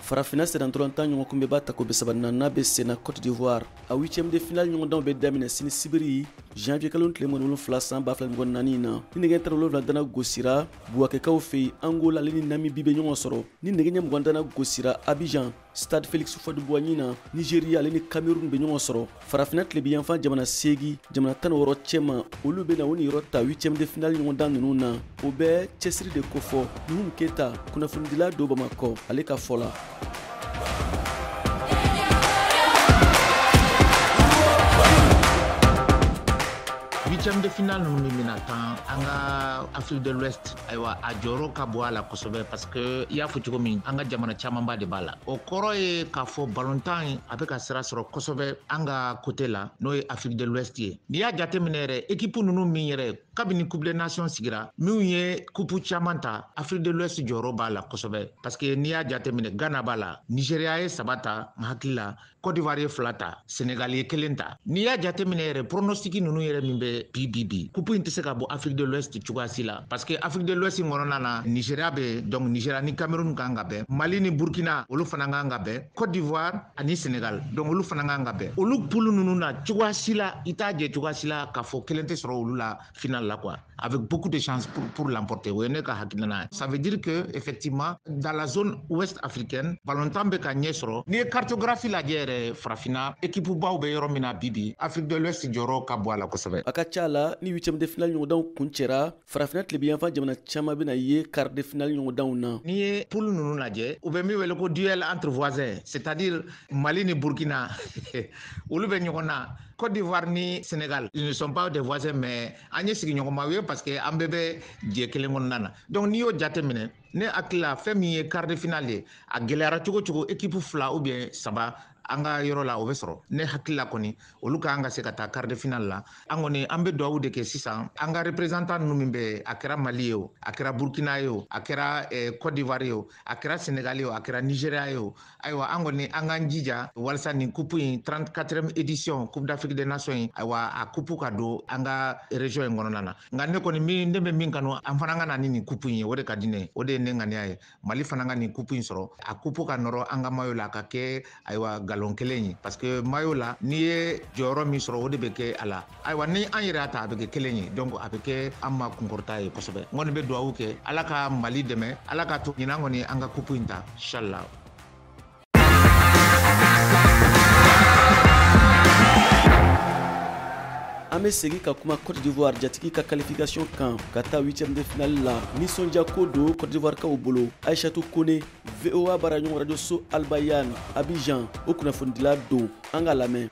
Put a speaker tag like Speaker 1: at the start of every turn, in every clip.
Speaker 1: farafina sedan tolantan ɲɔgɔn kun bɛ b'a ta ko besabanana bɛ senna Côte d'Ivoire a 8e de finale ɲɔgɔndanw bɛ daminɛ sini sibiri janvier kalo tile 17 san 2024 na ni nɛgɛ tara 7 dana gosira buwakɛkaw fɛ Angola ale ni Namibie bɛ ɲɔgɔn sɔrɔ ni nɛgɛ ɲɛ 20 dana gosira Abidjan Stade Félix Houphouët-Boigny na Nigeria ale ni Cameroun bɛ ɲɔgɔn sɔrɔ farafina tilebiyanfan jamana 8 jamana 16 cɛma olu bɛ na o ni yɔrɔ ta 8e de finale ɲɔgɔndan ninnu na o bɛ cɛsiri de kofɔ Nuhum Keita kunnafonidila do Bamakɔ ale ka fɔ la.
Speaker 2: Huitième de finale nous minatan anga Afrique de l'Ouest aywa a joro ka bo ala kosobe parce que ya futi ko min anga jamana chamamba de bala o koro e ka fo ballontan avec a sera sur kosobe anga côté là no Afrique de l'Ouest ye ni ya jate minere équipe nunu min yere kabini coupe des nations sigira mi ye coupe chamanta Afrique de l'Ouest joro bala kosobe parce que ni ya jate minere Ghana bala Nigeria e sabata hakila Côte d'Ivoire flata Sénégal ye kelenta ni ya jate minere pronostic nunu yere mimbe BBB. Coupe intese ka bo Afrique de l'Ouest chugasi la parce que Afrique de l'Ouest ngorona na Nigeria be donc Nigeria ni Cameroun kanga be Mali ni Burkina olu fananga ngabe Côte d'Ivoire ani Sénégal donc olu fananga ngabe olu poule nunu na chugasi la itaje chugasi la ka fo kelente soro olu la finale là quoi avec beaucoup de chances pour l'emporter wene ka hakilana ça veut dire que effectivement dans la zone ouest africaine ballontan be ka nyesoro ni cartographie la guerre frafina équipe baw be yoro mina bibi Afrique de l'Ouest joro ka bo ala ko sabe
Speaker 1: Chala ni 8e de finale ɲɔgɔndanw kuncɛra farafina tilebiyanfan jamana caman bɛna ye quart de finale ɲɔgɔndanw na
Speaker 2: ni ye poule ninnu lajɛ u bɛ min wele ko duel entre voisins c'est-à-dire Mali ni Burkina olu bɛ ɲɔgɔn na Côte d'Ivoire ni Sénégal ils ne sont pas des voisins mais an ye sigiɲɔgɔnma ye parce que an bɛɛ bɛ jɛ kelen kɔnɔna na donc n'i y'o jate minɛ ne hakili la fɛn min ye quart de finale ye a gɛlɛyara cogo cogo équipe fila ou bien saba an ka yɔrɔ la o bɛ sɔrɔ ne hakili la kɔni olu ka an ka se ka taa quart de finale la an kɔni an bɛ duwawu de kɛ sisan an ka représentant ninnu min bɛ a kɛra Mali ye o a kɛra Burkina ye o a kɛra Côte d'Ivoire ye o a kɛra Sénégal ye o a kɛra Nigeria ye o ayiwa an kɔni an k'an jija walasa nin coupe in 34e édition Coupe d'Afrique des Nations in ayiwa a coupe ka don an ka région in kɔnɔna na nka ne kɔni ne bɛ min kanu an fana ka na ni nin coupe in ye o de ka di ne ye o de ye ne ŋaniya ye Mali fana ka nin coupe in sɔrɔ a coupe ka nɔrɔ an ka maillot la a ka kɛ ayiwa galon kelen ye parce que maillot la n'i ye jɔyɔrɔ min sɔrɔ o de bɛ kɛ a la ayiwa ni an yɛrɛ y'a ta a bɛ kɛ kelen ye donc a bɛ kɛ an ma kunkɔrɔta ye kosɛbɛ n kɔni bɛ duwawu kɛ ala ka Mali dɛmɛ ala ka to ɲinan kɔni an ka coupe in ta inchallah.
Speaker 1: An bɛ segin ka kuma Côte d'Ivoire jatigi ka qualification kan ka taa 8e de finale la nisɔndiya ko don Côte d'Ivoire kaw bolo Aïchatou Kone VOA bara ɲɔgɔn radio so Albayan Abidjan o kunnafonidila don an ka lamɛn.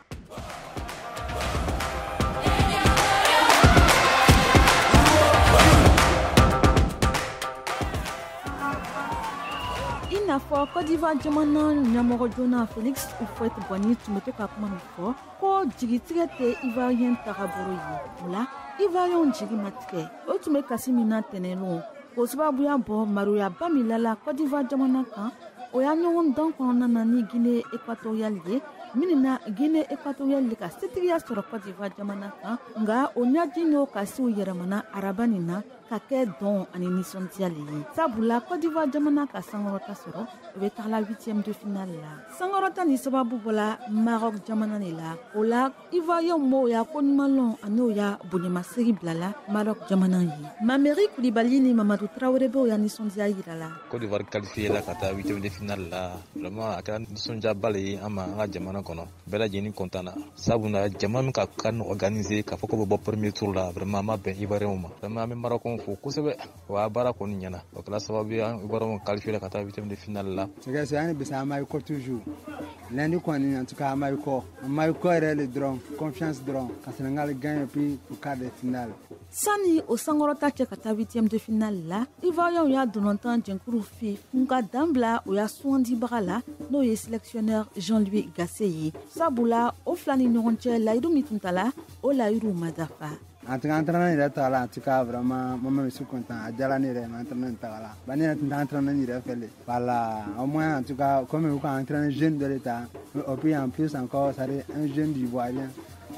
Speaker 3: n'a fɔ Côte d'Ivoire jamana ɲɛmɔgɔ joona Félix Houphouët-Boigny tun bɛ to ka kuma min fɔ ko jigitigɛ tɛ Ivoirien tagabolo ye o la Ivoirien jigi ma tigɛ o tun bɛ kasi min na tɛnɛnlen k'o sababuya bɔ maroyaba min lala Côte d'Ivoire jamana kan o y'a ɲɔgɔn dan kɔnɔna na ni Guinée équatoriale ye minnu na Guinée équatoriale ka setigiya sɔrɔ Côte d'Ivoire jamana kan nka o ɲaji n'o kasiw yɛlɛmana araba nin na ka kɛ dɔn ani nisɔndiya le ye sabula Côte d'Ivoire jamana ka sankɔrɔta sɔrɔ o bɛ taga la 8e de finale la sankɔrɔta ni sababu bɔla Maroc jamana de la o la Ivoirien mo ya ko ɲumanlɔn ani o ya bonyamasegi bilala Maroc jamana ye Mameri Kulibali ni Mamadou Traoré bɛ o ya nisɔndiya yira la
Speaker 4: Côte d'Ivoire qualifié la ka taa 8e de finale la vraiment a kɛra nisɔndiyaba le ye an ma an ka jamana kɔnɔ bɛɛ lajɛlen content na sabula jama min ka kan organiser k'a fɔ ko bɛ bɔ premier tour la vraiment an ma bɛn Ivoirien ma vraiment an bɛ Marocɛnw fo kosɛbɛ o y'a baara kɔni ɲɛna o kɛra sababu ye an Ivoirien qualifié la ka taa 8e de finale la
Speaker 5: c'est que ani bisa an ma kɔ toujours lundi kɔni en tout cas an ma kɔ yɛrɛ le dɔrɔn confiance dɔrɔn ka Sénégal gagne puis au quart de finale
Speaker 3: sani o sankɔrɔta cɛ ka taa 8e de finale la Ivoirien y'a donnantan jɛnkuru fi nka dan bila o y'a sugandibaga la n'o ye sélectionneur Jean-Louis Gasset ye sabula o fila ni ɲɔgɔn cɛ layiru min tun tala o layiru ma dafa
Speaker 5: en tout cas entraîneur yɛrɛ taga la en tout cas vraiment moi je suis content a diyara ne yɛrɛ entraîneur taga la ba ne yɛrɛ tun tɛ entraîneur yɛrɛ fɛ le voilà au moins en tout cas comme u ka entraîneur jeune dɔ de ta et puis en plus encore c'est un jeune d'Ivoirien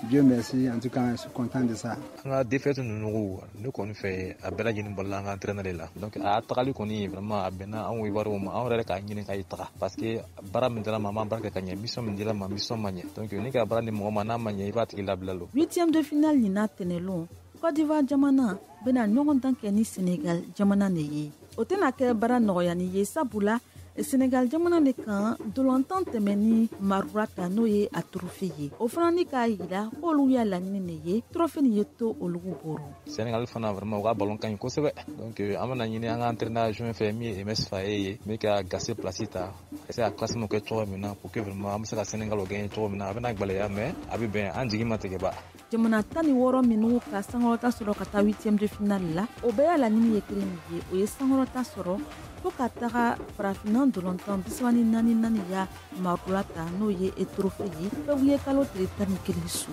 Speaker 5: Dieu merci, en tout cas, je suis content de ça.
Speaker 4: On a défaite nous qu'on fait à Bella Ginbola entraîner là. Donc à Trali qu'on est vraiment à Bena, on va voir on reste à Ginikaïtra. Parce que Baram de la maman Barka Kanya, Mission de la Mission Mania. Donc on est qu'à Brand Momana Mania, il va être la blalo.
Speaker 3: 8e de finale Nina Tenelon. Côte d'Ivoire Jamana, Bena Nyogontan Keni Sénégal, Jamana Neye. Otena ke bara noyani ye sabula. Sénégal jamana ne kan dolantan tɛmɛni marurata n'o ye a trophée ye o fana ni k'a yira k'olu y'a laɲini ne ye trophée ni ye to olugu boro.
Speaker 4: Sénégal fana vraiment u ka ballon ka ɲi kosɛbɛ donc an bɛna ɲini an ka entraîneur juin fɛ min ye MS Faye ye min ka gase place ta essayer a classement kɛ cogo min na pour que vraiment an bɛ se ka Sénégal gagner cogo min na a bɛna gwɛlɛya mais a bɛ bɛn an jigi ma tigɛ ba.
Speaker 3: Jamana 16 minnu ka sankɔrɔta sɔrɔ ka taa 8e de finale la o bɛɛ y'a laɲini ye kelen min ye o ye sankɔrɔta sɔrɔ fo ka taga farafinna dolantan 34 ya marulata n'o ye trophée ye fɛbuye kalo tile 11 su.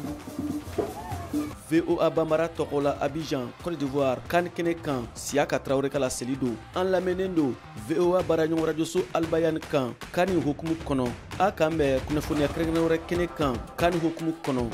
Speaker 1: VOA Bambara Tokola Abidjan, Côte d'Ivoire, Kan Kene Kan, Siaka Traoré Kala Selido, An Lamenendo, VOA Baragnon Radio So Albayan Kan, Kani Hokumu Kono, Akambe, Kunafonia Krenore Kene Kan, Kani Hokumu Kono.